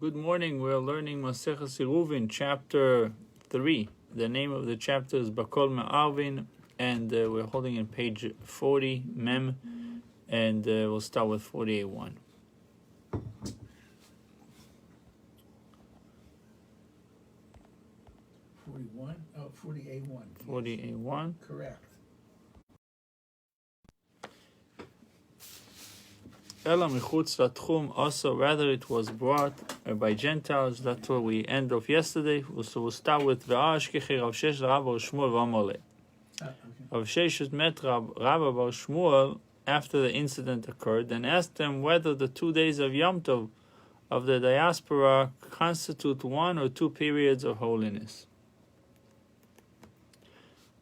Good morning. We're learning Maseches Eruvin, chapter 3. The name of the chapter is Bakol Me'arvin, and we're holding in page 40, Mem, and we'll start with 48.1. 41? Oh, 48.1. 48.1. Correct. Ela michutz latchum, also rather it was brought by Gentiles. That's what we end off yesterday. So we'll start with V'ash kechi Rav Shesh Rav Bar Shmuel v'amole. Rav Shesh met Rav Bar Shmuel after the incident occurred and asked him whether the 2 days of Yom Tov of the diaspora constitute 1 or 2 periods of holiness.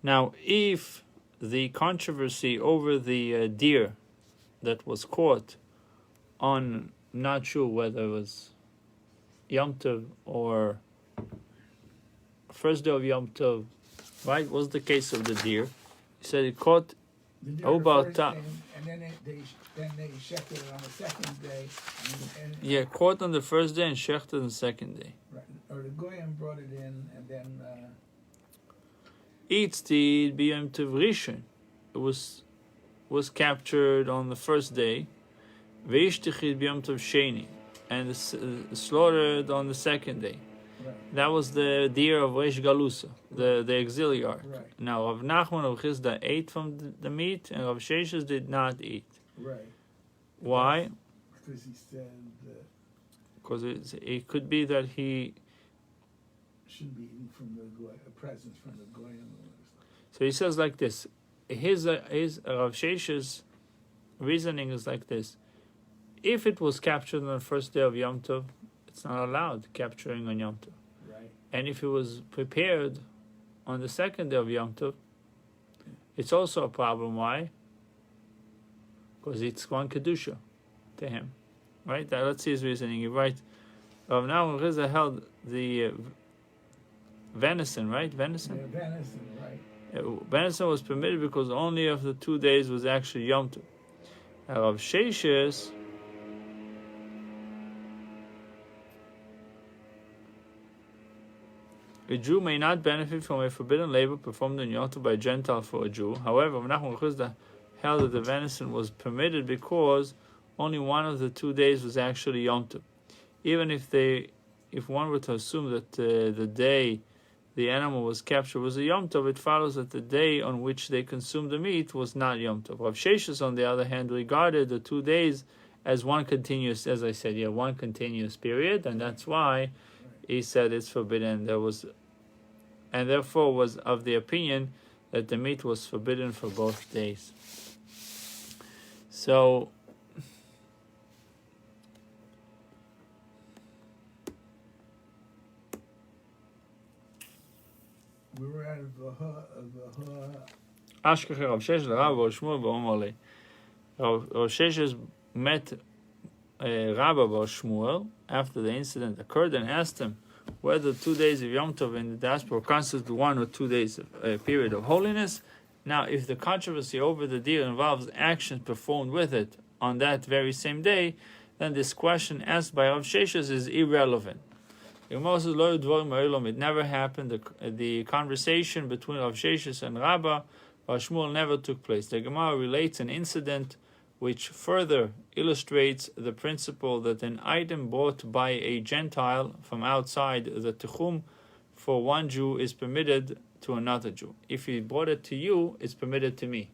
Now, if the controversy over the deer that was caught on, I'm not sure whether it was Yom Tov or first day of Yom Tov, right? Was the case of the deer. He said he caught about and then they shechted it on the second day. Yeah, caught on the first day and shechted on the second day. Right. Or the Goyim brought it in and then Eats the B'Yom Tov Rishon. It was captured on the first day. Ve'ishtichid B'Yom Tov Sheni, and slaughtered on the second day. right. That was the deer of Reish Galusa, the auxiliary. Right. Now, Rav Nachman of Chisda ate from the meat, and Rav Sheshes did not eat. Right. Why? Because he said Because it could be that he. shouldn't be eating from the presents from the Goyim. So he says like this. His Rav Shesh's reasoning is like this. If it was captured on the first day of Yom Tov, it's not allowed capturing on Yom Tov. Right. And if it was prepared on the second day of Yom Tov, it's also a problem. Why? Because it's one Kedusha to him. Right? Let's see his reasoning. You're right. Now Rizah held the venison, right? Venison? Yeah, venison, right. Venison was permitted because only of the 2 days was actually Yom Tov. Rav Sheshes, a Jew may not benefit from a forbidden labor performed in Yom Tov by a Gentile for a Jew. However, Nachman Chuzda held that the venison was permitted because only one of the 2 days was actually Yom Tov. Even if one were to assume that the day the animal was captured was a Yom Tov, it follows that the day on which they consumed the meat was not Yom Tov. Rav Sheshes, on the other hand, regarded the 2 days as one continuous, as I said, one continuous period, and that's why he said it's forbidden. And therefore was of the opinion that the meat was forbidden for both days. So We were at Ashkeche Rav Sheshes Rav Bar Shmuel v'Omar Rav Sheshes met Rabbi Bar Shmuel after the incident occurred and asked him whether 2 days of Yom Tov in the diaspora constitute 1 or 2 days of a period of holiness. Now, if the controversy over the deer involves actions performed with it on that very same day, then this question asked by Rav Sheshes is irrelevant. It never happened. The conversation between Rav Sheshes and Rabbi Bar Shmuel never took place. The Gemara relates an incident which further illustrates the principle that an item bought by a Gentile from outside the Techum for one Jew is permitted to another Jew. If he brought it to you, it's permitted to me.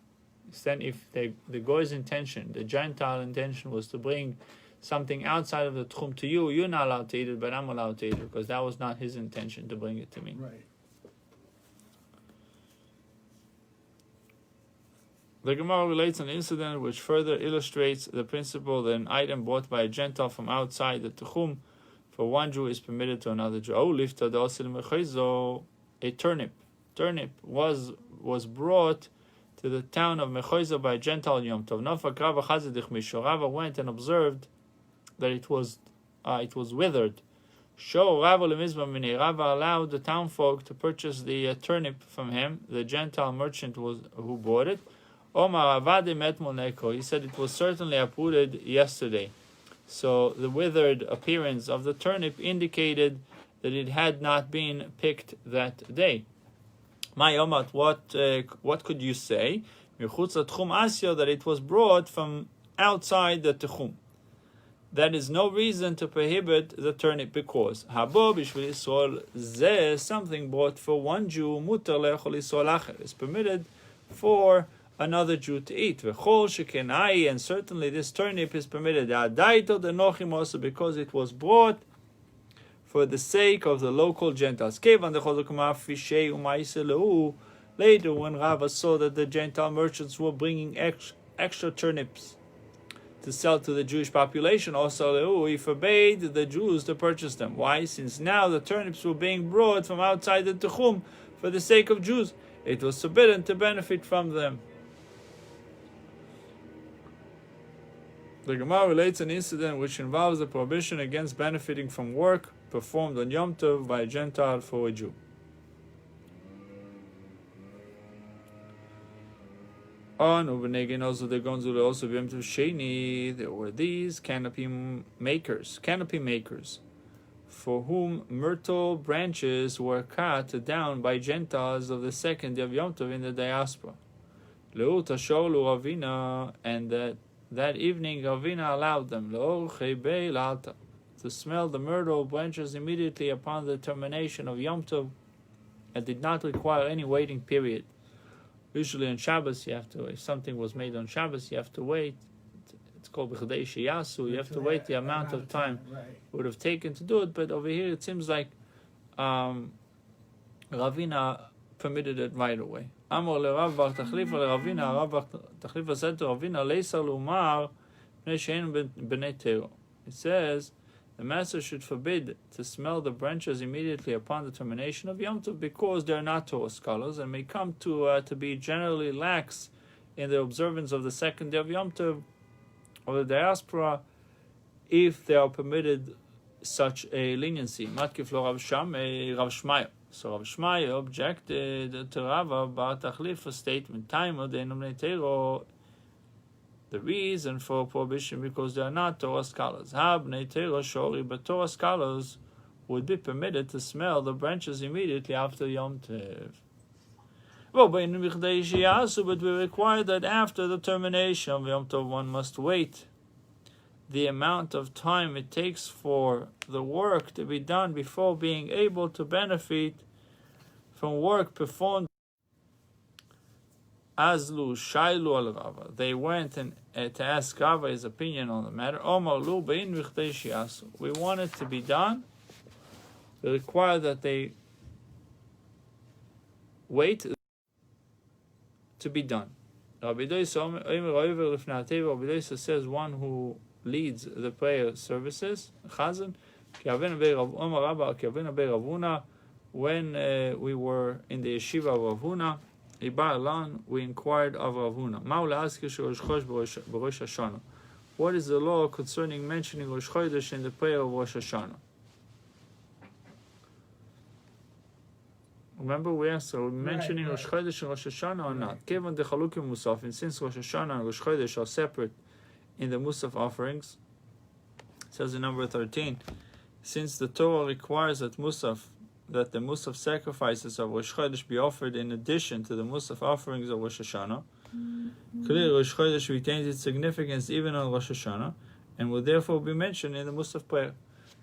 Then if the Goy's intention, the Gentile intention was to bring something outside of the Techum to you, you're not allowed to eat it, but I'm allowed to eat it because that was not his intention to bring it to me. Right. The Gemara relates an incident which further illustrates the principle that an item bought by a Gentile from outside the Techum for one Jew is permitted to another Jew. A turnip. Turnip was brought to the town of Mechoizo by a Gentile Yom Tov. Rava went and observed that it was withered. Rava allowed the townfolk to purchase the turnip from him, the Gentile merchant who bought it. He said it was certainly uprooted yesterday. So the withered appearance of the turnip indicated that it had not been picked that day. Mayomat, what could you say? That it was brought from outside the Techum. That is no reason to prohibit the turnip, because something bought for one Jew is permitted for another Jew to eat. And certainly this turnip is permitted also because it was brought for the sake of the local Gentiles. Later, when Rava saw that the Gentile merchants were bringing extra turnips to sell to the Jewish population, also he forbade the Jews to purchase them. Why? Since now the turnips were being brought from outside the Techum for the sake of Jews, it was forbidden to benefit from them. The Gemara relates an incident which involves the prohibition against benefiting from work performed on Yom Tov by a Gentile for a Jew. There were these canopy makers, for whom myrtle branches were cut down by Gentiles of the second day of Yom Tov in the diaspora. And that evening Ravina allowed them to smell the myrtle branches immediately upon the termination of Yom Tov, and did not require any waiting period. Usually on Shabbos, you have to, if something was made on Shabbos, you have to wait. It's called B'chadei Sheyasu. You have to wait the amount of time it would have taken to do it. But over here, it seems like Ravina permitted it right away. Amor leRav bar Tachlifa leRavina. Rav bar Tachlifa said to Ravina, Leisar lumar bnei she'en bnei tero. It says the master should forbid to smell the branches immediately upon the termination of Yom Tov, because they are not Torah scholars and may come to be generally lax in the observance of the second day of Yom Tov of the diaspora, if they are permitted such a leniency. Matkif lo Rav Shmaya. So Rav Shmaya objected to Rava bar Tachlifa's statement, Time of the Tero. The reason for prohibition, because they are not Torah scholars. But Torah scholars would be permitted to smell the branches immediately after Yom Tov. But we require that after the termination of Yom Tov, one must wait the amount of time it takes for the work to be done before being able to benefit from work performed. Azlu Shailu al Rava. They went and to ask Rava his opinion on the matter. Omar Lu bein v'chdei shiasu. We want it to be done. They require that they wait to be done. Rabbi Doisa says one who leads the prayer services, Chazan, when we were in the yeshiva of Rav Huna, we inquired of Rav Huna, what is the law concerning mentioning Rosh Chodesh in the prayer of Rosh Hashanah? Remember we asked, are we mentioning Rosh Chodesh and Rosh Hashanah or not? Given the Chalukim Musaf, and since Rosh Hashanah and Rosh Chodesh are separate in the Musaf offerings, it says in number 13, since the Torah requires that the Musaf sacrifices of Rosh Chodesh be offered in addition to the Musaf offerings of Rosh Hashanah, clearly Rosh Chodesh retains its significance even on Rosh Hashanah, and will therefore be mentioned in the Musaf prayer.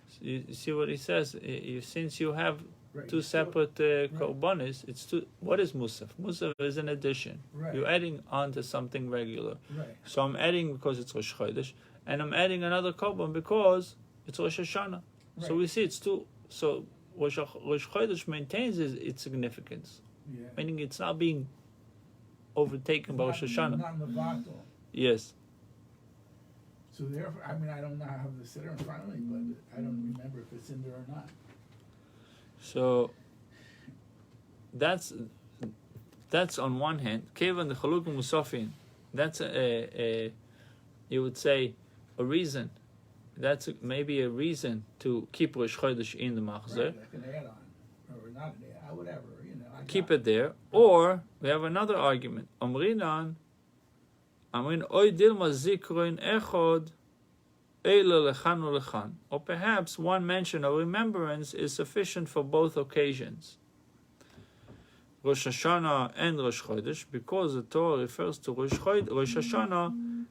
So you see what he says? Since you have two separate korbanos, it's two. What is Musaf? Musaf is an addition. You're adding on to something regular. So I'm adding because it's Rosh Chodesh, and I'm adding another korban because it's Rosh Hashanah. So we see it's two. So Rosh Chodesh maintains its significance, meaning it's not being overtaken by Rosh Hashanah. Not Mavatal. Yes. So therefore, I mean, I don't have the sitter in front of me, but I don't remember if it's in there or not. So that's on one hand. Kevan the Chalukim Musafin. That's you would say a reason. That's maybe a reason to keep Rosh Chodesh in the Machzor. Like an add-on, or not an add-on, whatever, keep it there. Or we have another argument. Amrin oy dilma zikroin echod Eila lechan ulechan. Or perhaps one mention of remembrance is sufficient for both occasions. Rosh Hashanah and Rosh Chodesh, because the Torah refers to Rosh Hashanah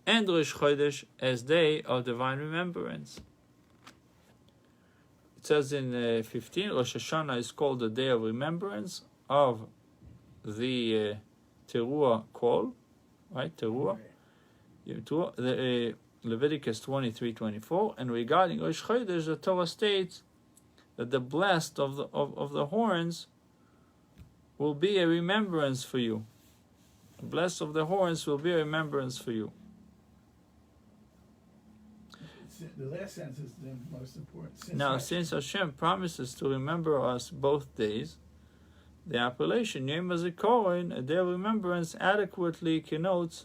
and Rosh Chodesh as day of divine remembrance. It says in 15, Rosh Hashanah is called the day of remembrance of the Teruah call, right? Teruah. Leviticus 23:24, and regarding Rosh Chodesh, the Torah states that the blast of the horns will be a remembrance for you. The blast of the horns will be a remembrance for you. The last sentence is the most important. Now, since Hashem promises to remember us both days, the appellation Yom HaZikaron, a day of remembrance, adequately connotes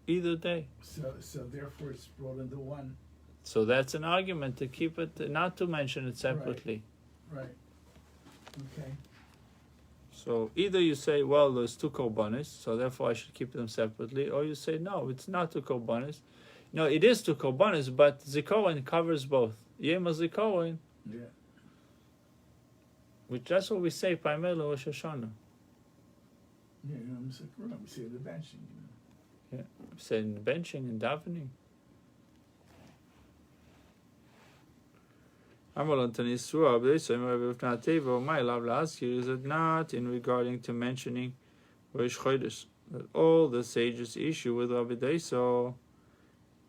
either day. So therefore it's brought into one. So that's an argument to keep it, not to mention it separately. Right. Okay. So either you say, well, there's two korbanos, so therefore I should keep them separately, or you say, no, it's not two korbanos. No, it is two korbanos, but Zikaron covers both. Yom HaZikaron, Yeah. which that's what we say primarily Rosh Hashanah. Yeah, we say the benching. Yeah, we say in benching and davening. My love last year is it not in regarding to mentioning Rosh Chodesh that all the sages issue with Rabbi Daiso.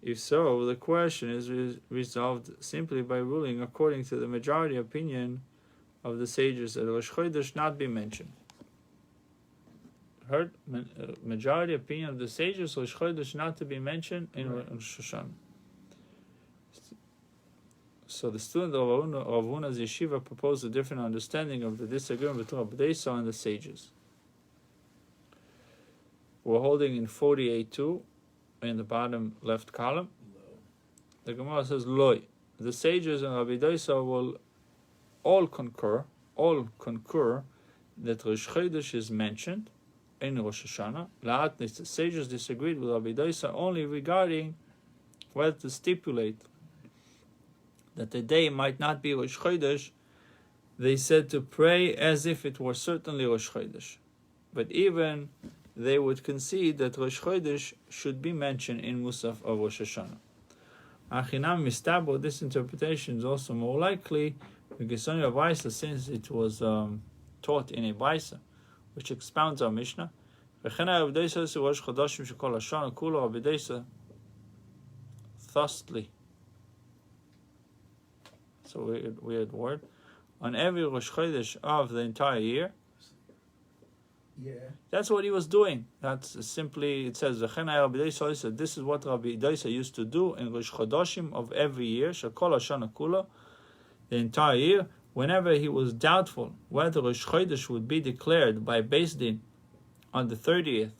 If so, the question is resolved simply by ruling according to the majority opinion of the sages that Rosh Chodesh not be mentioned. Heard? Majority opinion of the sages, Rosh Chodesh not to be mentioned in Rosh Hashanah. So the student of Rav Huna's yeshiva proposed a different understanding of the disagreement between Rabbi Daiso and the sages. We're holding in 48.2 in the bottom left column. The Gemara says, Loi. The sages and Rabbi Daiso will all concur that Rosh Chodesh is mentioned in Rosh Hashanah. La'atnis, the sages disagreed with Rabbi Daiso only regarding whether to stipulate that the day might not be Rosh Chodesh. They said to pray as if it were certainly Rosh Chodesh. But even they would concede that Rosh Chodesh should be mentioned in Musaf of Rosh Hashanah. Achinam Mistabo, this interpretation is also more likely because only a Baisa, since it was taught in a Baisa, which expounds our Mishnah. Thusly. So weird word. On every Rosh Chodesh of the entire year. Yeah. That's what he was doing. That's simply, it says, this is what Rabbi Daiso used to do in Rosh Chodashim of every year, Shakol Hashana Kula, the entire year, whenever he was doubtful whether Rosh Chodesh would be declared by Beis Din on the 30th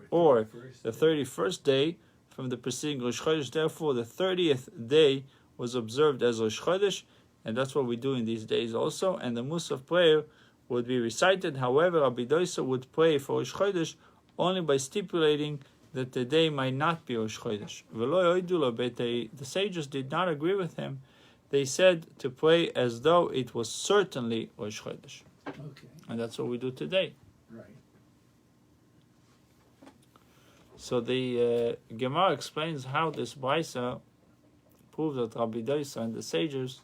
or the 31st day from the preceding Rosh Chodesh. Therefore, the 30th day was observed as Rosh Chodesh, and that's what we do in these days also, and the Musaf prayer would be recited. However, Rabbi Daiso would pray for Rosh Chodesh only by stipulating that the day might not be Rosh Chodesh. The sages did not agree with him. They said to pray as though it was certainly Rosh Chodesh. Okay. And that's what we do today. Right. So the Gemara explains how this Baisa proves that Rabbi Daiso and the sages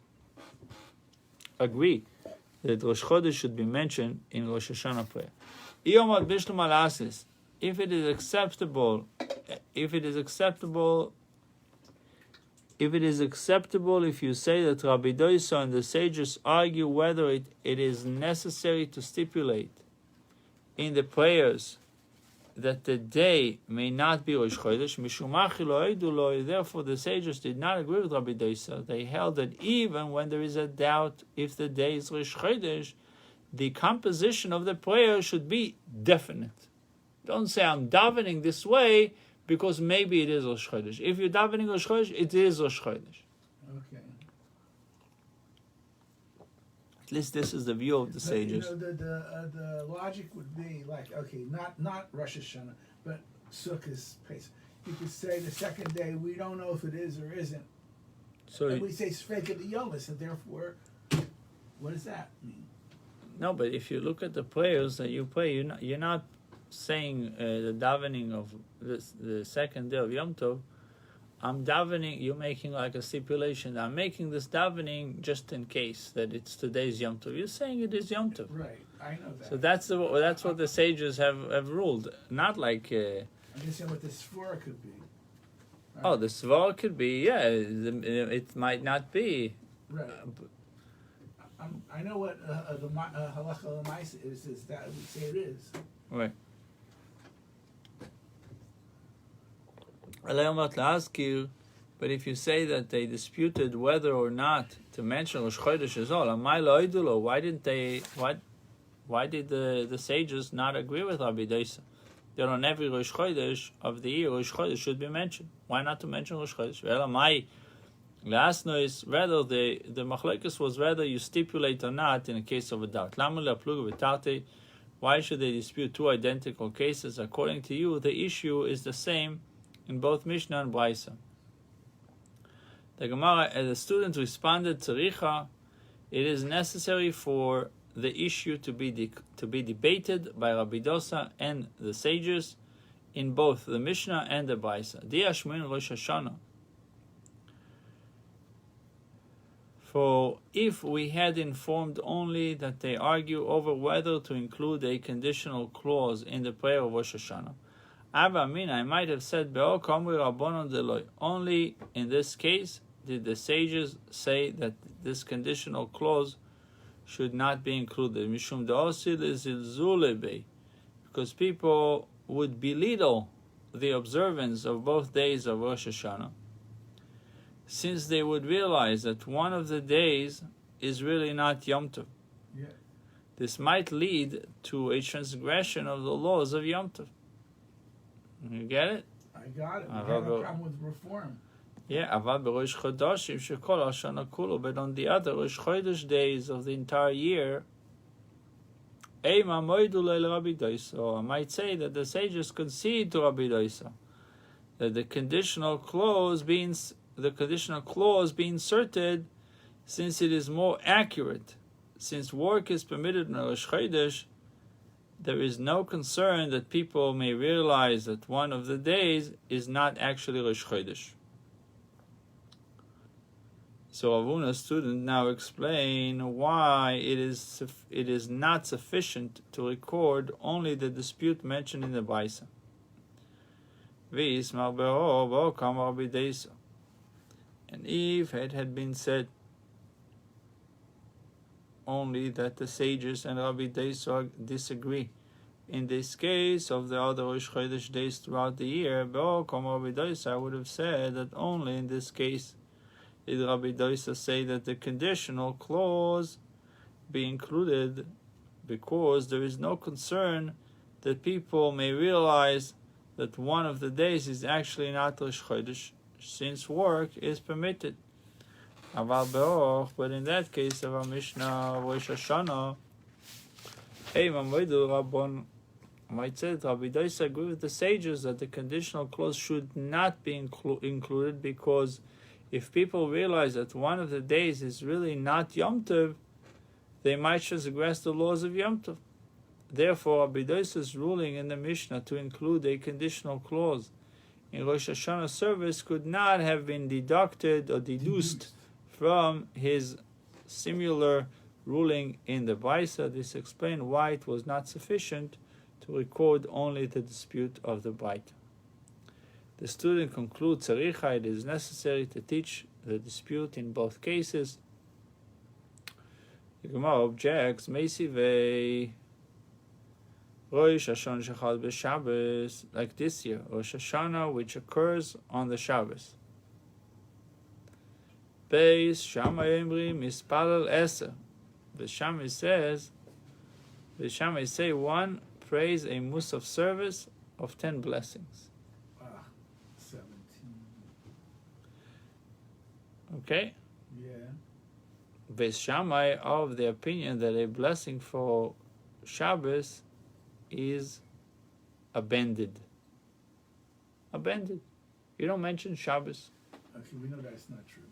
agree that Rosh Chodesh should be mentioned in Rosh Hashanah prayer. If it is acceptable if you say that Rabbi Daiso and the sages argue whether it is necessary to stipulate in the prayers that the day may not be Rosh Chodesh, therefore the sages did not agree with Rabbi Daiso. They held that even when there is a doubt if the day is Rosh Chodesh, the composition of the prayer should be definite. Don't say, I'm davening this way because maybe it is Rosh Chodesh. If you're davening Rosh Chodesh, it is Rosh Chodesh. Okay. At least this is the view of the sages. The logic would be like, okay, not Rosh Hashanah, but Sukkot, Pesach. you could say the second day we don't know if it is or isn't. So And we say Sfeika the Yomis, and therefore, what does that mean? no, but if you look at the prayers that you pray, you're not saying the davening of the second day of Yom Tov. I'm davening. You're making like a stipulation. I'm making this davening just in case that it's today's Yom Tov. You're saying it is Yom Tov. Right, I know that. So that's what the sages have ruled. Not like. I'm just saying what the Sfora could be. Right? Oh, the svara could be. Yeah, it might not be. Right. I know what the halacha l'maisa is that we say it is. Right. But if you say that they disputed whether or not to mention Rosh Chodesh is all, why did the sages not agree with Rabbi Dosa? That on every Rosh Chodesh of the year, Rosh Chodesh should be mentioned. Why not to mention Rosh Chodesh? Last noise, rather the machlekes was whether you stipulate or not in a case of a doubt. Why should they dispute two identical cases? According to you, the issue is the same in both Mishnah and Braisa. The Gemara, as the student responded, Tzaricha, it is necessary for the issue to be debated by Rabbi Dosa and the sages in both the Mishnah and the Braisa. Diashmin Rosh Hashanah. For if we had informed only that they argue over whether to include a conditional clause in the prayer of Rosh Hashanah, I might have said, only in this case did the sages say that this conditional clause should not be included. Because people would belittle the observance of both days of Rosh Hashanah, since they would realize that one of the days is really not Yom Tov. Yeah. This might lead to a transgression of the laws of Yom Tov. You get it? I got it. I have a problem with reform. Yeah, but on the other Rosh Chodesh days of the entire year, so I might say that the sages concede to Rabbi Dosa that the conditional clause be inserted, since it is more accurate. Since work is permitted in Rosh Chodesh, there is no concern that people may realize that one of the days is not actually Rosh Chodesh. So Avuna's student now explain why it is not sufficient to record only the dispute mentioned in the Braisa. And if it had been said only that the sages and Rabbi Dosa disagree in this case of the other Rosh Chodesh days throughout the year, I would have said that only in this case did Rabbi Dosa say that the conditional clause be included, because there is no concern that people may realize that one of the days is actually not Rosh Chodesh, since work is permitted. But in that case of our Mishnah, Rosh Hashanah, might say that Rabbi Dosa agree with the sages that the conditional clause should not be included, because if people realize that one of the days is really not Yom Tov, they might transgress the laws of Yom Tov. Therefore, Rabbi Dosa's ruling in the Mishnah to include a conditional clause in Rosh Hashanah service could not have been deducted or deduced from his similar ruling in the Braisa. This explains why it was not sufficient to record only the dispute of the Braita. The student concludes, Tzaricha, it is necessary to teach the dispute in both cases. The Gemara objects, Meisivei Rosh Hashanah Shechal b'Shabbos, like this year, Rosh Hashanah, which occurs on the Shabbos. Beis Shammai Emri Mispalel Eser. The Shammai says, the Shammai say one prays a Musaf service of 10 blessings. 17. Okay? Yeah. Beis Shammai are of the opinion that a blessing for Shabbos is abandoned. You don't mention Shabbos. Okay, we know that's not true.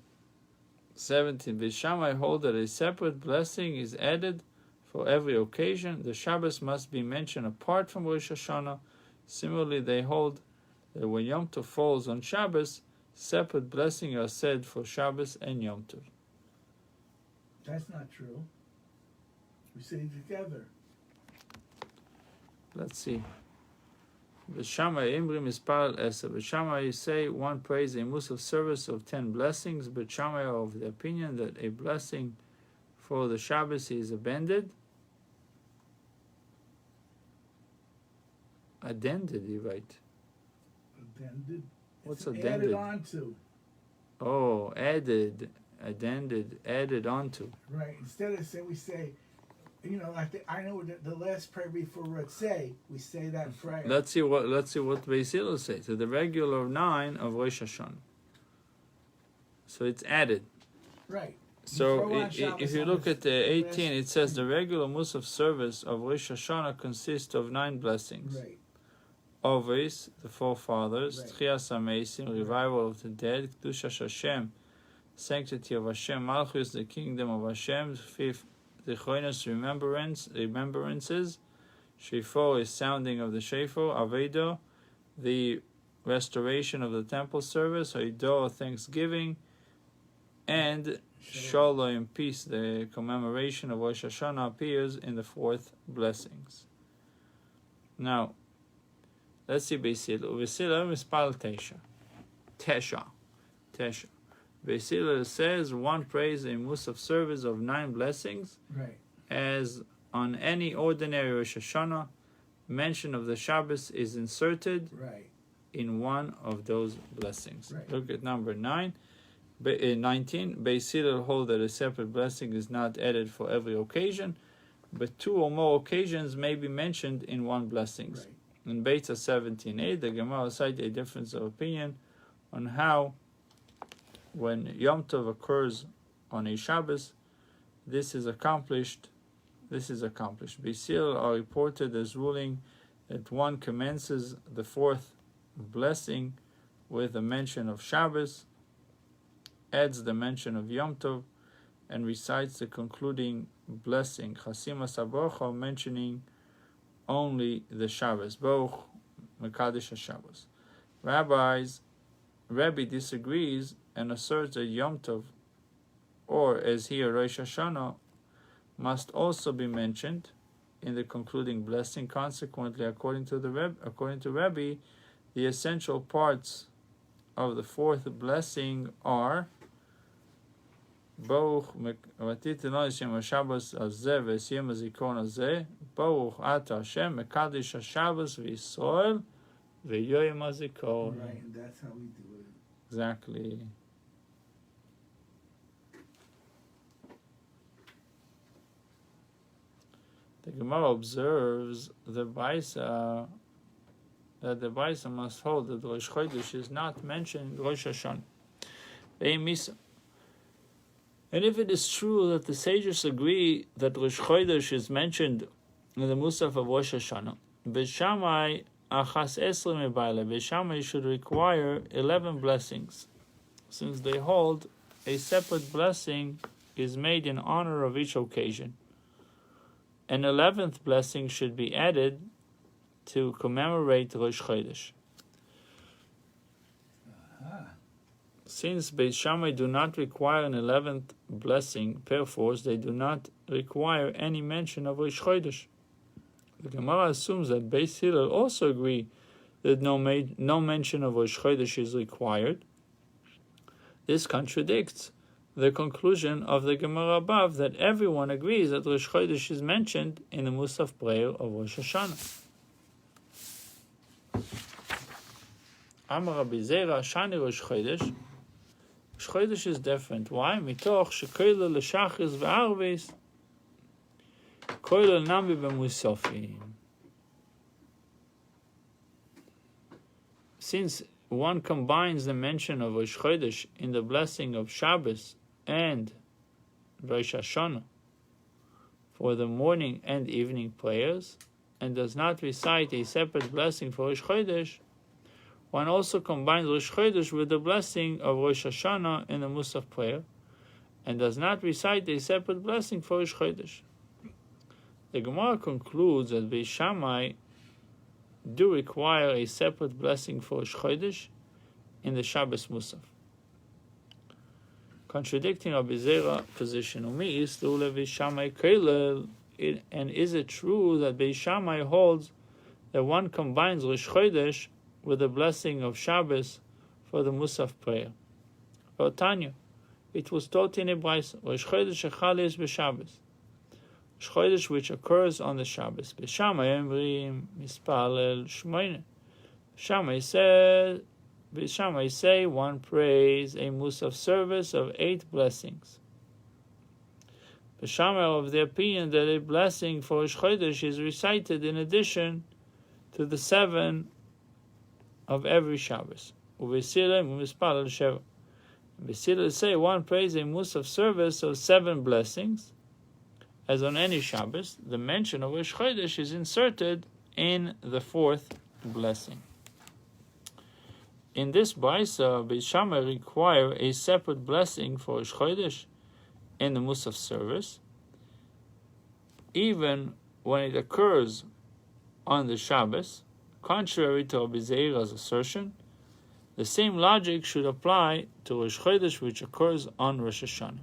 17. Beis Shammai hold that a separate blessing is added for every occasion. The Shabbos must be mentioned apart from Rosh Hashanah. Similarly, they hold that when Yom Tov falls on Shabbos, separate blessings are said for Shabbos and Yom Tov. That's not true. We say it together. Let's see. Beis Shammai Imri Mispal Eser. Beis Shammai say one prays a musaf service of 10 blessings. Beis Shammai are of the opinion that a blessing for the Shabbos is addended. Addended, you write. Addended? What's It's addended? added on to. Oh, added, addended, added onto. Right. Instead of say, we say, you know, I know the last prayer before Ratzeh, we say that prayer. Let's see what Beis Hillel says. So the regular 9 of Rosh Hashanah. So it's added. Right. So if you look at the 18, it says the regular musaf service of Rosh Hashanah consists of 9 blessings. Right. Ovis, the forefathers, Right. Tchias HaMeisim, revival of the dead, Kedushas Hashem, sanctity of Hashem, Malchus, the kingdom of Hashem, 5th, the Choinus, remembrances, Shofar is sounding of the Shofar, Avedo, the restoration of the temple service, Hoido, thanksgiving, and Shalom, peace, the commemoration of Rosh Hashanah appears in the 4th blessings. Now, let's see Beis Hillel. Beis Hillel Mispal Tesha. Beis Hillel says one prays a musaf service of 9 blessings, Right. as on any ordinary Rosh Hashanah, mention of the Shabbos is inserted Right. in one of those blessings. Right. Look at number 19. Beis Hillel hold that a separate blessing is not added for every occasion, but 2 or more occasions may be mentioned in one blessing. Right. In Beta 17a, the Gemara cites a difference of opinion on how, when Yom Tov occurs on a Shabbos, this is accomplished. Beis Hillel are reported as ruling that one commences the 4th blessing with a mention of Shabbos, adds the mention of Yom Tov, and recites the concluding blessing, Chasima Saborcha, mentioning only the Shabbos, Boch Mekadesh HaShabbos. Rabbi disagrees and asserts that Yom Tov, or as here Rosh Hashanah, must also be mentioned in the concluding blessing. Consequently, according to Rabbi, the essential parts of the 4th blessing are Baruch Matitino Hashem Shabbos Azeh V'Siyam Hazikon Azeh Baruch Ata Hashem Mekadesh HaShabbos V'Yisrael V'Yoyim Hazikon. Right, and that's how we do it. Exactly. The Gemara observes that the Baisa must hold that Rosh Chodesh is not mentioned in Rosh Hashanah. And if it is true that the sages agree that Rosh Chodesh is mentioned in the Musaf of Rosh Hashanah, Beis Shammai Achas Esrei Mebaila, Beis Shammai should require 11 blessings, since they hold a separate blessing is made in honor of each occasion. An 11th blessing should be added to commemorate Rosh Chodesh. Since Beis Shammai do not require an 11th blessing, perforce they do not require any mention of Rosh Chodesh. The Gemara assumes that Beis Hillel also agree that no mention of Rosh Chodesh is required. This contradicts the conclusion of the Gemara above that everyone agrees that Rosh Chodesh is mentioned in the Musaf prayer of Rosh Hashanah. Amar Rabbi Zera Shani Rosh Chodesh. Rosh Chodesh is different. Why? Mitoch shekoila l'shachris ve'arvis koila nami b'musafim. Since one combines the mention of Rosh Chodesh in the blessing of Shabbos and Rosh Hashanah for the morning and evening prayers, and does not recite a separate blessing for Rosh Chodesh, one also combines Rosh Chodesh with the blessing of Rosh Hashanah in the Musaf prayer, and does not recite a separate blessing for Rosh Chodesh. The Gemara concludes that Beis Shammai do require a separate blessing for Rosh Chodesh in the Shabbos Musaf, contradicting Rabbi Zera's position. And is it true that Beis Shammai holds that one combines Rosh Chodesh with the blessing of Shabbos for the Musaf prayer? Tanya, it was taught in a Brisa, Rosh Chodesh echal is b'Shabbos, Rosh Chodesh which occurs on the Shabbos. Beis Shammai emrim mispalel shmoine. Beis Shammai say one prays a Musaf service of 8 blessings. Beis Shammai are of the opinion that a blessing for Rosh Chodesh is recited in addition to the 7 of every Shabbos. Beis Hillel say one prays a Musaf service of 7 blessings, as on any Shabbos. The mention of Rosh Chodesh is inserted in the 4th blessing. In this Brisa, Beis Shammai require a separate blessing for Rosh Chodesh in the Musaf service, even when it occurs on the Shabbos. Contrary to Rabbi Zera's assertion, the same logic should apply to Rosh Chodesh which occurs on Rosh Hashanah.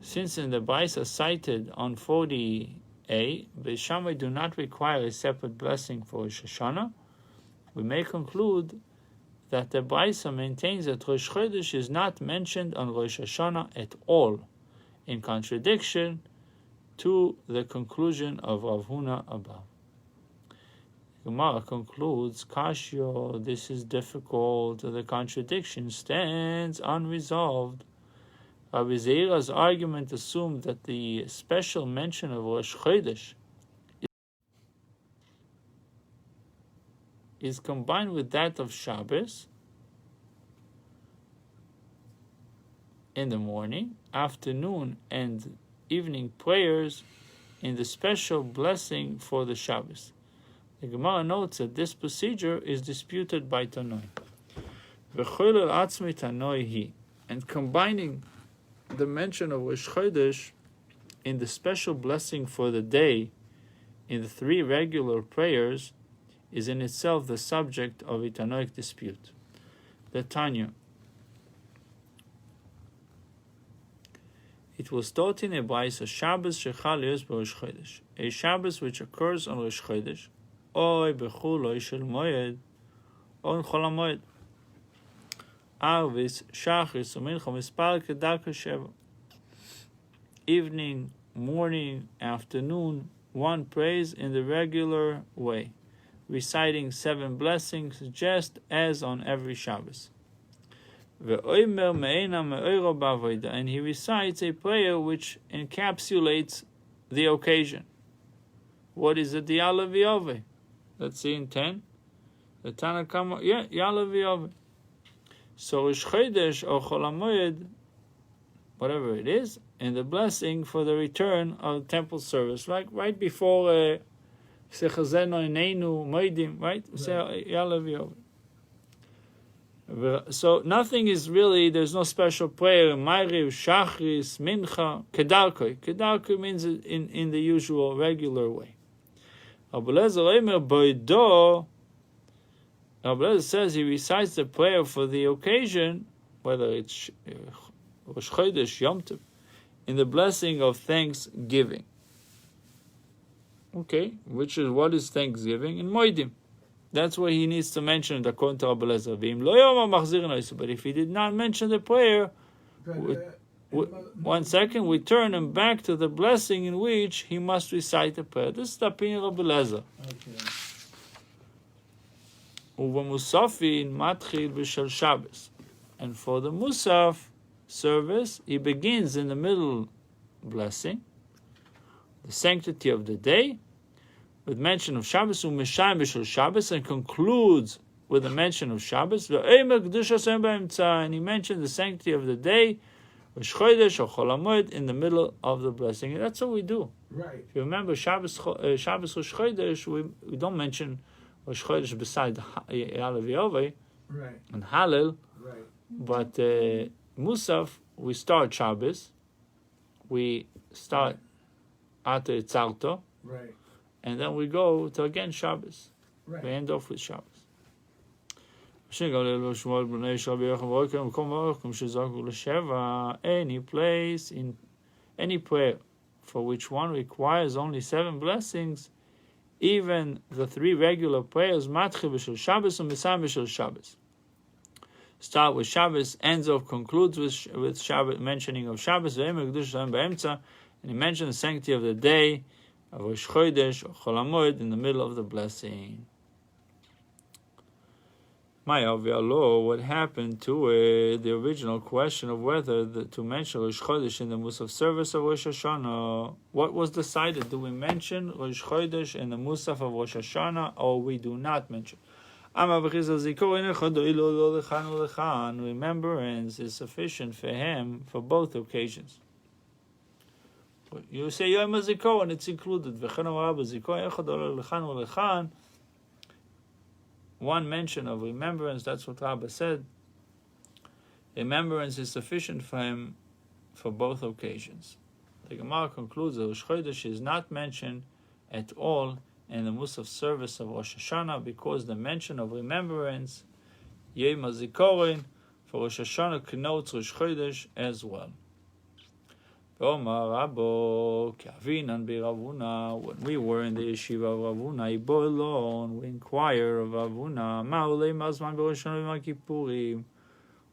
Since in the Brisa cited on 40a, Beis Shammai do not require a separate blessing for Rosh Hashanah, we may conclude that the Brisa maintains that Rosh Chodesh is not mentioned on Rosh Hashanah at all, in contradiction to the conclusion of Rav Huna above. Gemara concludes, Kashyo, this is difficult, the contradiction stands unresolved. Rabbi Zera's argument assumed that the special mention of Rosh Chodesh is combined with that of Shabbos in the morning, afternoon, and evening prayers in the special blessing for the Shabbos. The Gemara notes that this procedure is disputed by Tanoi. And combining the mention of Rosh Chodesh in the special blessing for the day in the 3 regular prayers is in itself the subject of a Tanoic dispute. The Tanya. It was taught in a Brisa, Shabbos shechal yos b'Rosh Chodesh, a Shabbos which occurs on Rosh Chodesh, oy b'chul oy shel moed, on chol hamoed, arvis, shachris, umincha, mispal kedarka sheva. Evening, morning, afternoon, one prays in the regular way, reciting 7 blessings, just as on every Shabbos. And he recites a prayer which encapsulates the occasion. What is it? The Yalla V'Yove. Let's see in 10. The Tana Kama, Yalla V'Yove. So Rosh Chodesh or Chol HaMoed, whatever it is, and the blessing for the return of temple service, like right before Sechazeno Ineinu Moedim, right? Say Yalla V'Yove. So nothing is really, there's no special prayer, Ma'ariv, Shachris, Mincha, Kedarkoi. Kedarkoi means in the usual, regular way. Rabbi Lezer says he recites the prayer for the occasion, whether it's Rosh Chodesh, Yom Tov, in the blessing of thanksgiving. Okay, which is, what is thanksgiving? In Moedim. That's what he needs to mention according to Rabbi Lezer. But if he did not mention the prayer, one second, we turn him back to the blessing in which he must recite the prayer. This is the opinion of Rabbi Lezer. And for the Musaf service, he begins in the middle blessing, the sanctity of the day, with mention of Shabbos, Shabbos, and concludes with the mention of Shabbos. And he mentioned the sanctity of the day, Rosh Chodesh or Chol HaMoed, in the middle of the blessing. And that's what we do. Right. If you remember Shabbos Rosh Chodesh, we don't mention Rosh Chodesh beside Ya'aleh V'Yoveh. Right. and Hallel. Right. But Musaf, we start Shabbos. We start after Tzarto. Right. And then we go to again Shabbos. Right. We end off with Shabbos. Any place in any prayer for which one requires only 7 blessings, even the 3 regular prayers, Matchi b'shel Shabbos and Misam b'shel Shabbos. Start with Shabbos, ends off, concludes with Shabbos, mentioning of Shabbos, and he mentions the sanctity of the day, of Rosh Chodesh, or Chol HaMoed, in the middle of the blessing. What happened to the original question of whether to mention Rosh Chodesh in the Musaf service of Rosh Hashanah? What was decided? Do we mention Rosh Chodesh in the Musaf of Rosh Hashanah, or we do not mention? Remembrance is sufficient for him for both occasions. You say Yom HaZikaron, it's included. One mention of remembrance, that's what Rabbi said. Remembrance is sufficient for him for both occasions. The Gemara concludes that Rosh Chodesh is not mentioned at all in the Musaf service of Rosh Hashanah because the mention of remembrance, Yom HaZikaron, for Rosh Hashanah connotes Rosh Chodesh as well. When we were in the yeshiva of Ravuna, we inquire of Ravuna,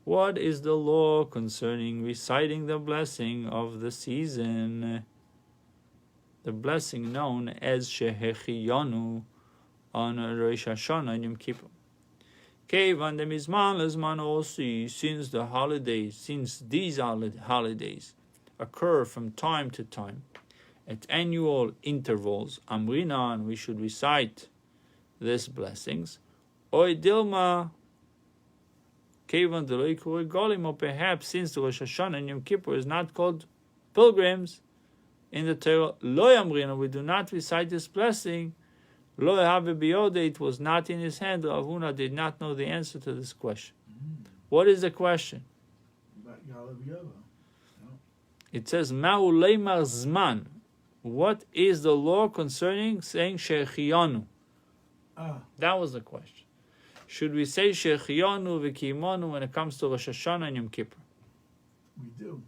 what is the law concerning reciting the blessing of the season? The blessing known as Shehechiyanu on Rosh Hashanah and Yom Kippur. Since these holidays occur from time to time at annual intervals, Amrina, and we should recite these blessings. Oy Dilma, Kevan Deloikuri Golim, or perhaps since the Rosh Hashanah and Yom Kippur is not called pilgrims in the Torah, Lo Amrina, we do not recite this blessing. Lo Have Biyode, it was not in his hand. Ravuna did not know the answer to this question. What is the question? It says, Ma'u leimar zman. What is the law concerning saying Shechiyanu? That was the question. Should we say Shechiyanu v'kimonu when it comes to Rosh Hashanah and Yom Kippur? We do.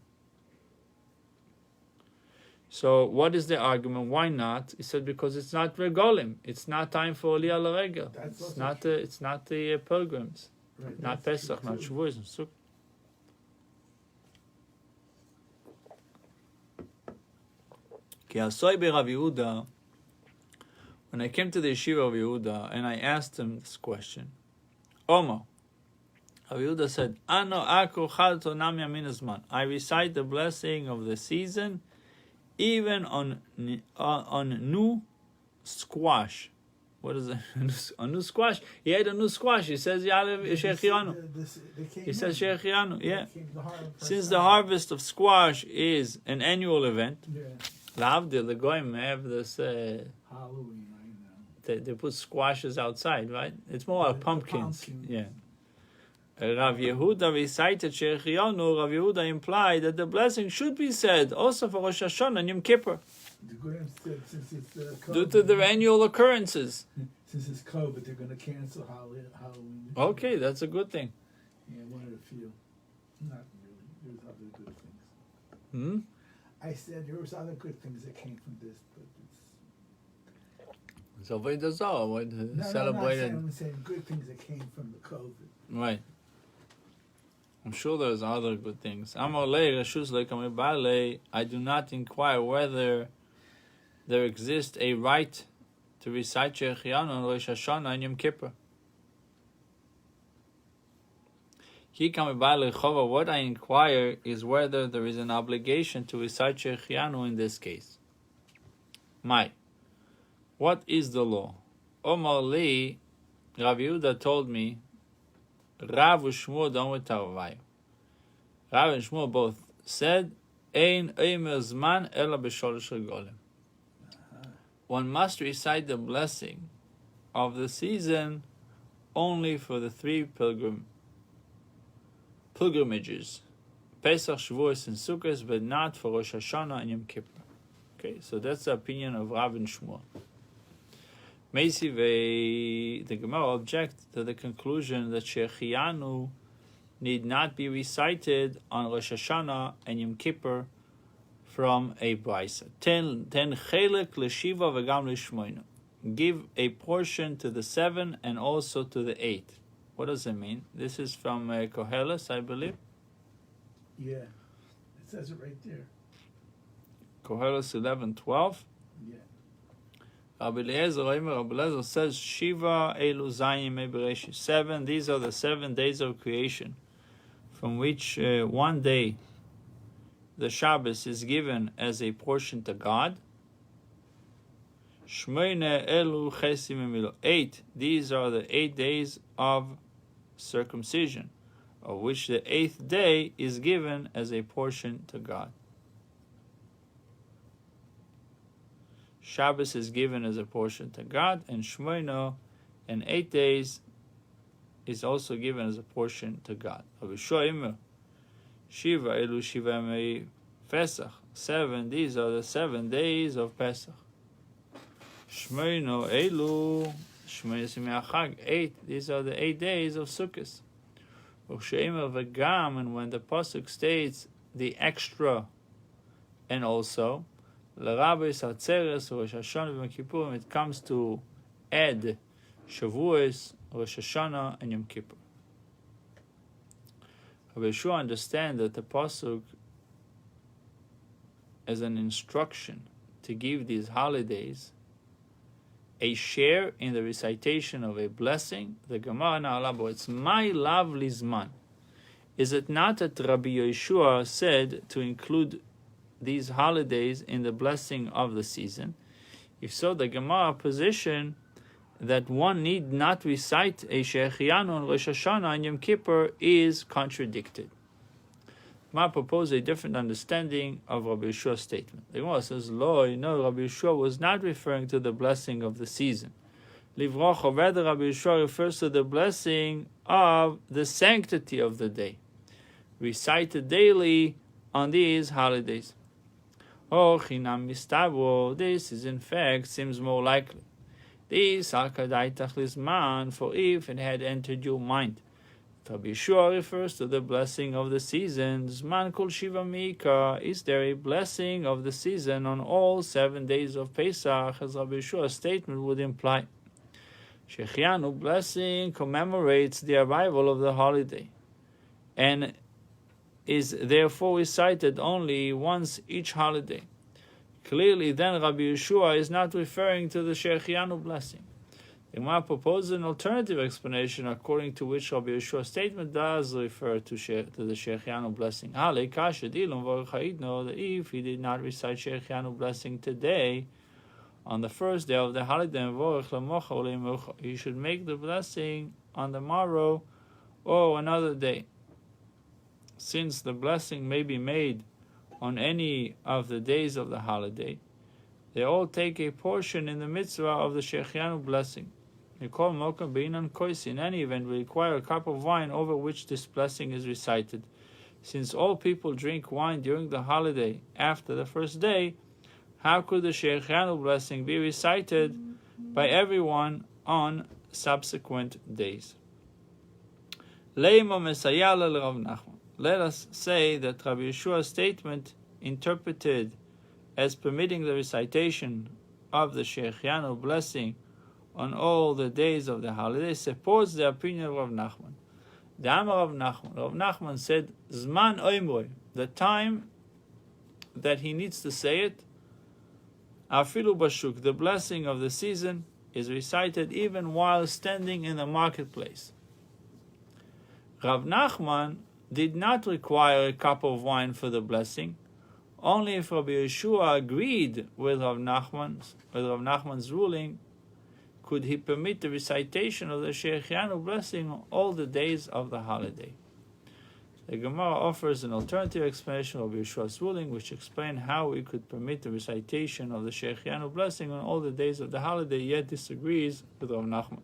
So what is the argument? Why not? He said because it's not regolim. It's not time for Aliyah L'Regel. It's not the pilgrims. Right, not Pesach, not Shavuos and Sukkot. When I came to the yeshiva of Yehuda and I asked him this question, Omo, Yehuda said, I recite the blessing of the season even on new squash. What is it? A new squash? He had a new squash. He says, Shechianu. He says, Shechianu, yeah. Since the harvest of squash is an annual event, Lavdil, the Goyim have this. Halloween, I know. They put squashes outside, right? It's more like pumpkins. Yeah. Rav Yehuda recited Shechianu. Rav Yehuda implied that the blessing should be said also for Rosh Hashanah and Yom Kippur. The Goyim said since it's COVID, due to their annual occurrences. Since it's COVID, they're going to cancel Halloween. Okay, that's a good thing. Yeah, one of the few. Not really. There's other good things. I said there was other good things that came from this, but it's... So what does all celebrated? I'm saying good things that came from the COVID. Right. I'm sure there's other good things. I do not inquire whether there exists a right to recite Shechianu on Rosh Hashanah and Yom Kippur. What I inquire is whether there is an obligation to recite Shechianu in this case. What is the law? Omar Li, Rav Yehuda told me, Rav and Shmuel don't with Tarvayu. Rav and Shmuel both said, Ein Eimer Zman Ela B'Sholosh Regolim. One must recite the blessing of the season only for the three pilgrimages, Pesach, Shavuos, and Sukkot, but not for Rosh Hashanah and Yom Kippur. Okay, so that's the opinion of Rav and Shmuel. The Gemara objects to the conclusion that Shechianu need not be recited on Rosh Hashanah and Yom Kippur from a brisa. Ten chelek l'shiva v'gam l'shmoina. Give a portion to the 7 and also to the 8. What does it mean? This is from Koheles, I believe. Yeah, it says it right there. Koheles 11:12. Yeah. Rabbi Eliezer says, Shiva elu zayim bereishis. 7, these are the 7 days of creation, from which one day, the Shabbos, is given as a portion to God. Shmoine elu chesim emilo. 8, these are the 8 days of circumcision, of which the 8th day is given as a portion to God. Shabbos is given as a portion to God, and Shmoino, and 8 days, is also given as a portion to God. Shiva elu shiva mei Pesach. 7, these are the 7 days of Pesach. Shmoino elu Shmoino simei Chag. 8, these are the 8 days of Sukkot. And when the pasuk states the extra and also, l'rabis hatzeres Rosh Hashanah v'Yom Kippur, it comes to add Shavuos, Rosh Hashanah, and Yom Kippur. Rabbi Yeshua understand that the pasuk as an instruction to give these holidays a share in the recitation of a blessing. The Gemara Na'alabo, it's my lovely Zman. Is it not that Rabbi Yeshua said to include these holidays in the blessing of the season? If so, the Gemara position that one need not recite a Shechianu on Rosh Hashanah and Yom Kippur is contradicted. I propose a different understanding of Rabbi Yeshua's statement. The Gemara says, Rabbi Yeshua was not referring to the blessing of the season. Livrocha, rather, Rabbi Yeshua refers to the blessing of the sanctity of the day, recited daily on these holidays. Chinam mistavro, this is in fact seems more likely. This hakadaitach lizman, for if it had entered your mind. Rabbi Yeshua refers to the blessing of the seasons. Man kol shiva mika. Is there a blessing of the season on all 7 days of Pesach, as Rabbi Yeshua's statement would imply? Shechianu, blessing, commemorates the arrival of the holiday, and is therefore recited only once each holiday. Clearly, then Rabbi Yeshua is not referring to the Shechianu blessing. The Gemara proposes an alternative explanation according to which Rabbi Yeshua's statement does refer to the Shechianu blessing. That if he did not recite Shechianu blessing today, on the first day of the holiday, he should make the blessing on the morrow or another day. Since the blessing may be made on any of the days of the holiday, they all take a portion in the mitzvah of the Shechianu blessing. In any event, we require a cup of wine over which this blessing is recited. Since all people drink wine during the holiday after the first day, how could the Shechianu blessing be recited by everyone on subsequent days? Let us say that Rabbi Yeshua's statement, interpreted as permitting the recitation of the Shechianu blessing on all the days of the holiday, supports the opinion of Rav Nachman. The Amar of Nachman. Rav Nachman said, Zman oimroi, the time that he needs to say it, afilu bashuk, the blessing of the season, is recited even while standing in the marketplace. Rav Nachman did not require a cup of wine for the blessing. Only if Rabbi Yeshua agreed with Rav Nachman's ruling, could he permit the recitation of the Shechianu blessing on all the days of the holiday. The Gemara offers an alternative explanation of Yeshua's ruling, which explains how we could permit the recitation of the Shechianu blessing on all the days of the holiday, yet disagrees with Rav Nachman.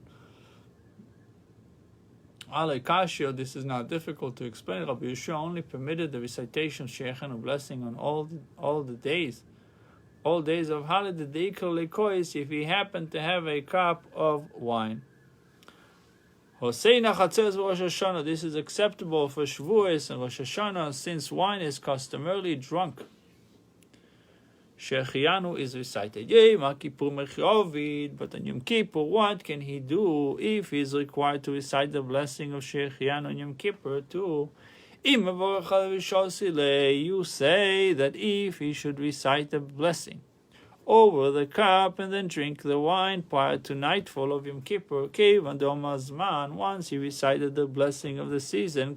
Ale Kashio, this is not difficult to explain. Rabbi Yeshua only permitted the recitation of Sheikhanu blessing on all the days. All days of holiday, the equal lekois, if he happened to have a cup of wine. Hoseina Chatzos Rosh Hashanah, this is acceptable for Shavuos and Rosh Hashanah, since wine is customarily drunk. Shechianu is recited. Yom Kippur Mechovid, but on Yom Kippur, what can he do if he is required to recite the blessing of Shechianu on Yom Kippur too? You say that if he should recite the blessing over the cup and then drink the wine prior to nightfall of Yom Kippur, once he recited the blessing of the season,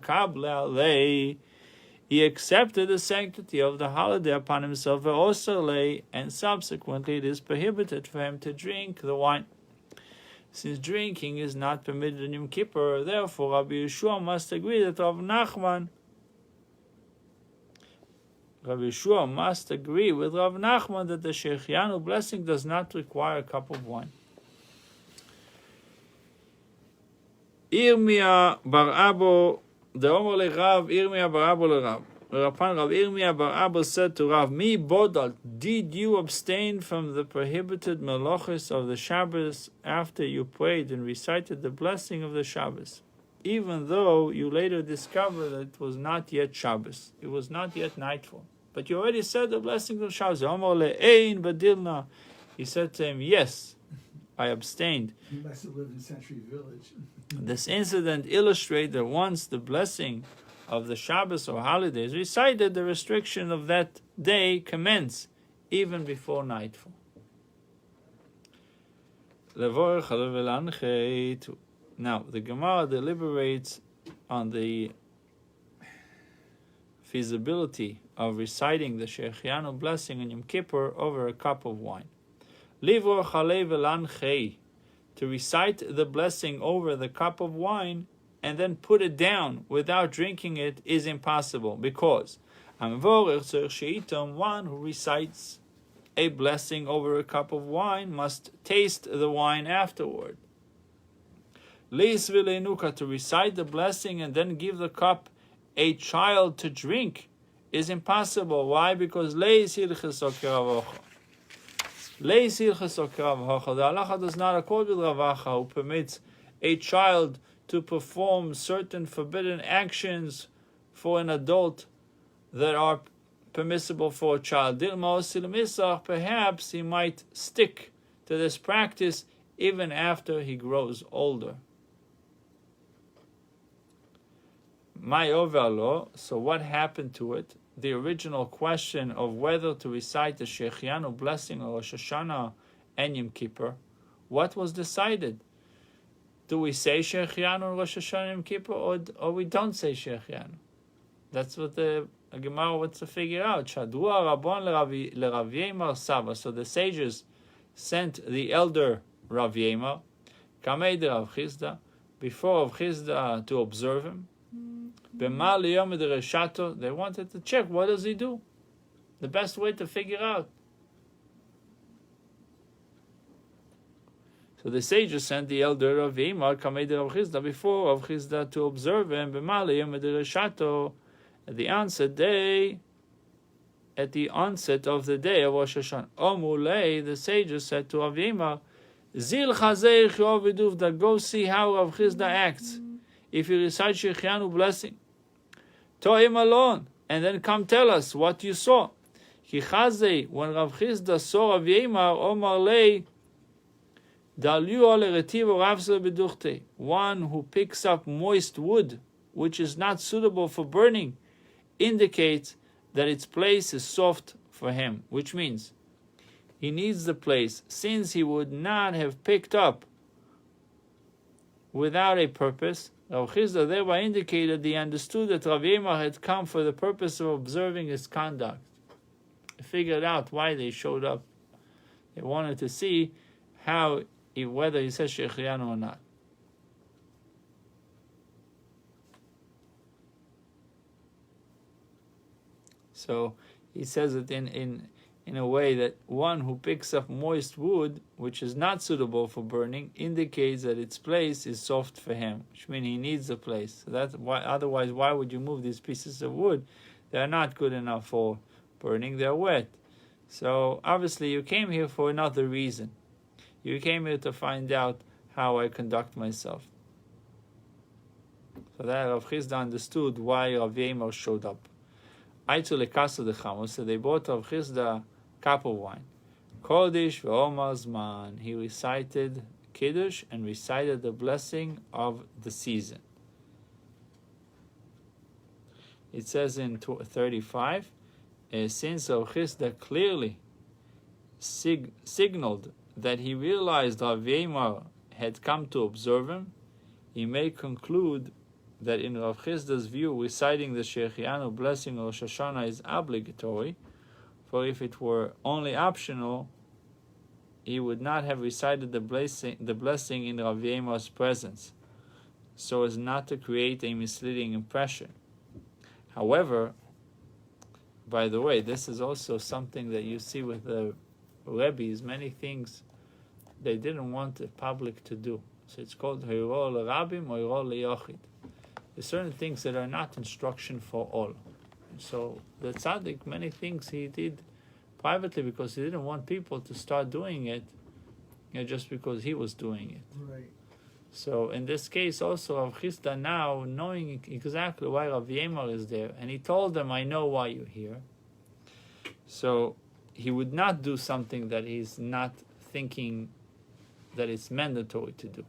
he accepted the sanctity of the holiday upon himself, and subsequently it is prohibited for him to drink the wine. Since drinking is not permitted in Yom Kippur, therefore Rabbi Yeshua must agree that Rabbi Yeshua must agree with Rav Nachman that the Shechianu blessing does not require a cup of wine. Irmia bar Abo, the Omer Rav Irmia bar Abo le Rav. Rav Irmia bar Abo said to Rav, Mi bodal, did you abstain from the prohibited melachos of the Shabbos after you prayed and recited the blessing of the Shabbos, even though you later discovered that it was not yet Shabbos, it was not yet nightfall? But you already said the blessing of Shabbos. He said to him, yes, I abstained. He must have lived in Century Village. This incident illustrates that once the blessing of the Shabbos or holidays recited, the restriction of that day commence even before nightfall. Now, the Gemara deliberates on the feasibility of reciting the Shechianu blessing on Yom Kippur over a cup of wine. To recite the blessing over the cup of wine and then put it down without drinking it is impossible, because one who recites a blessing over a cup of wine must taste the wine afterward. To recite the blessing and then give the cup a child to drink is impossible. Why? Because the halacha does not accord with Rav Acha, who permits a child to perform certain forbidden actions for an adult that are permissible for a child. Perhaps he might stick to this practice even after he grows older. So what happened to it? The original question of whether to recite the Shechianu blessing or Rosh Hashanah and Yom Kippur, what was decided? Do we say Shechianu or Rosh Hashanah and Yom Kippur, or we don't say Shechianu? That's what the Gemara wants to figure out. So the sages sent the elder Rav Yema, Kamei de Rav Chizda, before Rav Chizda to observe him. They wanted to check, what does he do? The best way to figure out. So the sages sent the elder Rav Yema, Kamei de Rav Chizda, before Rav Chizda to observe him. At the onset of the day of Rosh Hashanah, Omulei, the sages said to Rav Yema, Zil Chazei Choviduv, go see how Rav Chizda acts if he recites Shechianu blessing. Tell him alone, and then come tell us what you saw. When Rav Chizda saw Rav Yema, Omar Lei, one who picks up moist wood, which is not suitable for burning, indicates that its place is soft for him, which means he needs the place, since he would not have picked up without a purpose. Rav Chizda thereby indicated he understood that Rav Yema had come for the purpose of observing his conduct. He figured out why they showed up. They wanted to see whether he says Shechianu or not. So he says it in in a way that one who picks up moist wood, which is not suitable for burning, indicates that its place is soft for him, which means he needs a place. So that's why. Otherwise, why would you move these pieces of wood? They are not good enough for burning. They're wet. So obviously, you came here for another reason. You came here to find out how I conduct myself. So that Rav Chisda understood why Rav Yemer showed up. So they bought Rav Chisda cup of wine. Kodesh ve'omar zman. He recited Kiddush and recited the blessing of the season. It says in 35, since Rav Chisda clearly signaled that he realized Rav Yemer had come to observe him, he may conclude that in Rav Chisda's view, reciting the Shechianu blessing of Rosh Hashanah is obligatory, for if it were only optional, he would not have recited the blessing in Rav Yemer's presence, so as not to create a misleading impression. However, by the way, this is also something that you see with the Rebbes, many things they didn't want the public to do. So it's called Heiro l'Rabim or Heiro l'Yochid. There's certain things that are not instruction for all. So the tzaddik, many things he did privately because he didn't want people to start doing it, just because he was doing it. Right. So in this case also, Rav Chisda now, knowing exactly why Rav Yemer is there, and he told them, I know why you're here. So he would not do something that he's not thinking that it's mandatory to do.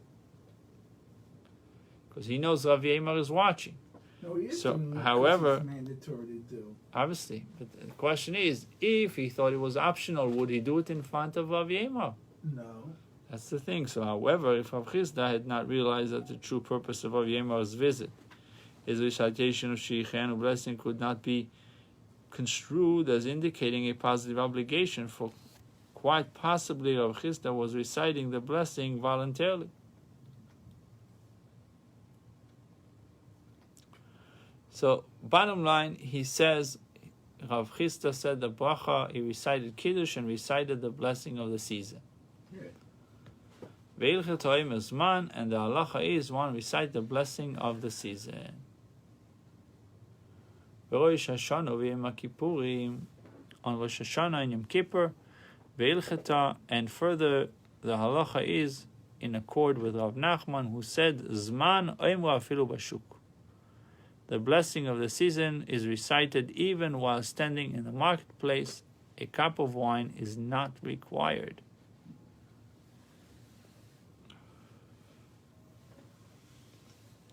Because he knows Rav Yemer is watching. No, he is So, doing what however, it's mandatory to do. Obviously. But the question is, if he thought it was optional, would he do it in front of Rav Yemer? No. That's the thing. So, however, if Rav Chisda had not realized that the true purpose of Rav Yemer's visit, his recitation of Shechianu blessing could not be construed as indicating a positive obligation, for quite possibly Rav Chisda was reciting the blessing voluntarily. So, bottom line, he says, Rav Chisda said the bracha, he recited Kiddush and recited the blessing of the season. Ve'ilchet ha'omer zman, and the halacha is one recite the blessing of the season. Ve'rosh Hashanah ve'yom Kippurim, on Rosh Hashanah and Yom Kippur, ve'ilcheta, and further, the halacha is in accord with Rav Nachman, who said, Zman oimra afilu bashuk. The blessing of the season is recited even while standing in the marketplace. A cup of wine is not required.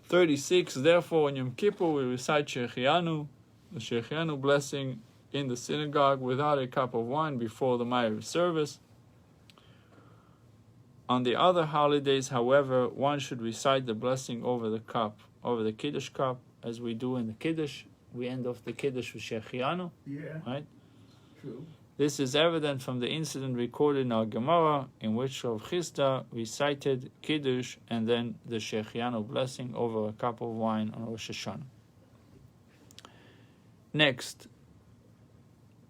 "36. Therefore, on Yom Kippur we recite Shechianu, the Shechianu blessing in the synagogue without a cup of wine before the Ma'ariv service. On the other holidays, however, one should recite the blessing over the cup, over the Kiddush cup, as we do in the Kiddush. We end off the Kiddush with Shechianu, right? True. This is evident from the incident recorded in our Gemara, in which Rav Chisda recited Kiddush and then the Shechianu blessing over a cup of wine on Rosh Hashanah. Next,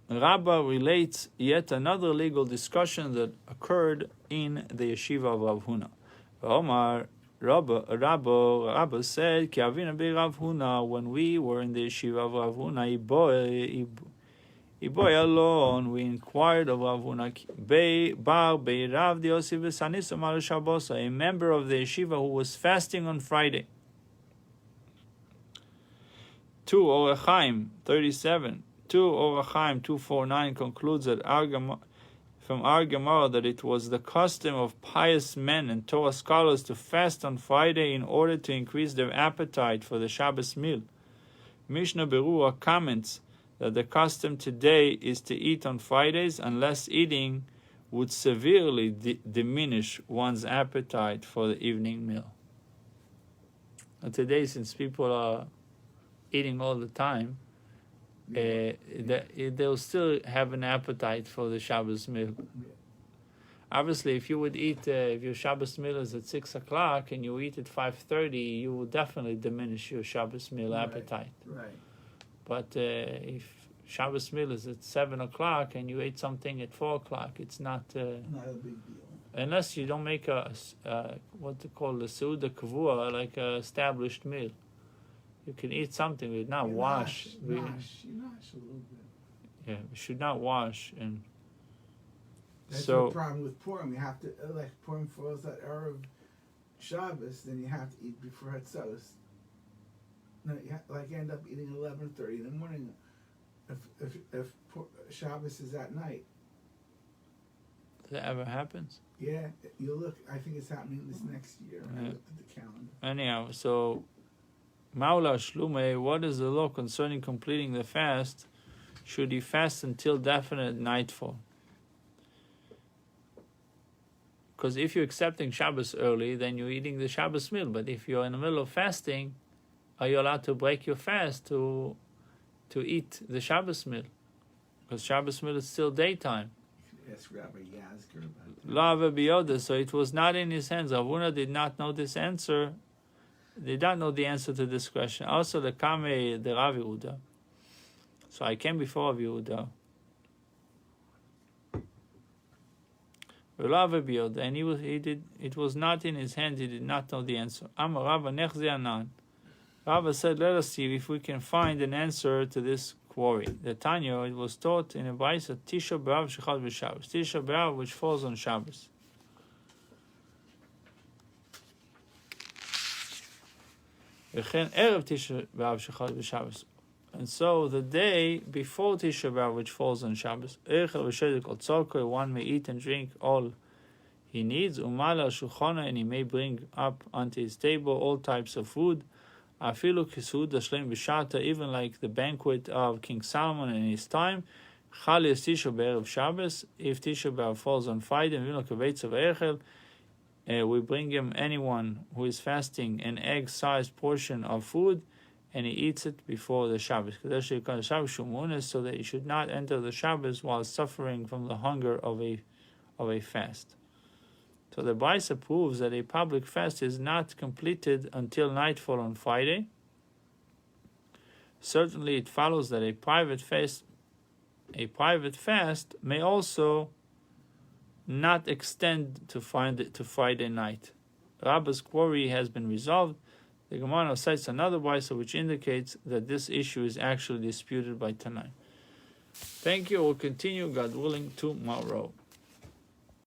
Rabbah relates yet another legal discussion that occurred in the yeshiva of Rav Huna. Omar, Rabbah said, Ki avina be Rav Huna, when we were in the yeshiva of Rav Huna, Iboy alone, we inquired of Rav Huna, Bar Bei Rav Yosef Sanis Omar Shabosa, a member of the yeshiva who was fasting on Friday. 2 Orach Chaim 37. 2 Orach Chaim 249 concludes that from our Gemara that it was the custom of pious men and Torah scholars to fast on Friday in order to increase their appetite for the Shabbos meal. Mishnah Berurah comments that the custom today is to eat on Fridays unless eating would severely diminish one's appetite for the evening meal. And today, since people are eating all the time, they'll still have an appetite for the Shabbos meal. Obviously, if you would eat, if your Shabbos meal is at 6 o'clock and you eat at 5:30, you will definitely diminish your Shabbos meal appetite. Right. But if Shabbos meal is at 7 o'clock and you ate something at 4 o'clock, it's not Not a big deal. unless you don't make what they call the Seuda Kavua, like a established meal. You can eat something, but not wash. You nosh a little bit. Yeah, we should not wash. And that's so the problem with Purim. You have to, like Purim falls at Erev Shabbos, then you have to eat before Hatzos. No, you end up eating 11:30 in the morning. If Shabbos is at night. that ever happens? Yeah, you look. I think it's happening this next year. I looked at the calendar. Anyhow, so Maula Shlume, what is the law concerning completing the fast? Should he fast until definite nightfall? Because if you're accepting Shabbos early, then you're eating the Shabbos meal. But if you're in the middle of fasting, are you allowed to break your fast to eat the Shabbos meal? Because Shabbos meal is still daytime. Ask Rabbi Yazger about that. Lava Biyoda, so it was not in his hands. Avuna did not know this answer. Did not know the answer to this question. Also, the Kame, the Rav Yehuda. So I came before Rav Yehuda. And it was not in his hands, he did not know the answer. Amar Rava Nechzi Anan. Rava said, let us see if we can find an answer to this query. The Tanya, it was taught in a Baisa, Tisha B'Av Shechad B'Shabbos. Tisha B'Av, which falls on Shabbos. V'chen Erev Tisha B'Av Shechad B'Shabbos. And so the day before Tisha B'Av, which falls on Shabbos, one may eat and drink all he needs, umala shulchana, and he may bring up onto his table all types of food, afilu kisud ashleim b'shata, even like the banquet of King Solomon in his time. Chali es Tisha B'Erev Shabbos, if Tisha B'Av falls on Friday, we bring him, anyone who is fasting, an egg-sized portion of food, and he eats it before the Shabbos. So that he should not enter the Shabbos while suffering from the hunger of a fast. So the Baisa proves that a public fast is not completed until nightfall on Friday. Certainly it follows that a private fast may also not extend to Friday night. Rabba's query has been resolved. The Gemara cites another Baisa which indicates that this issue is actually disputed by Tanai. Thank you. We'll continue, God willing, tomorrow.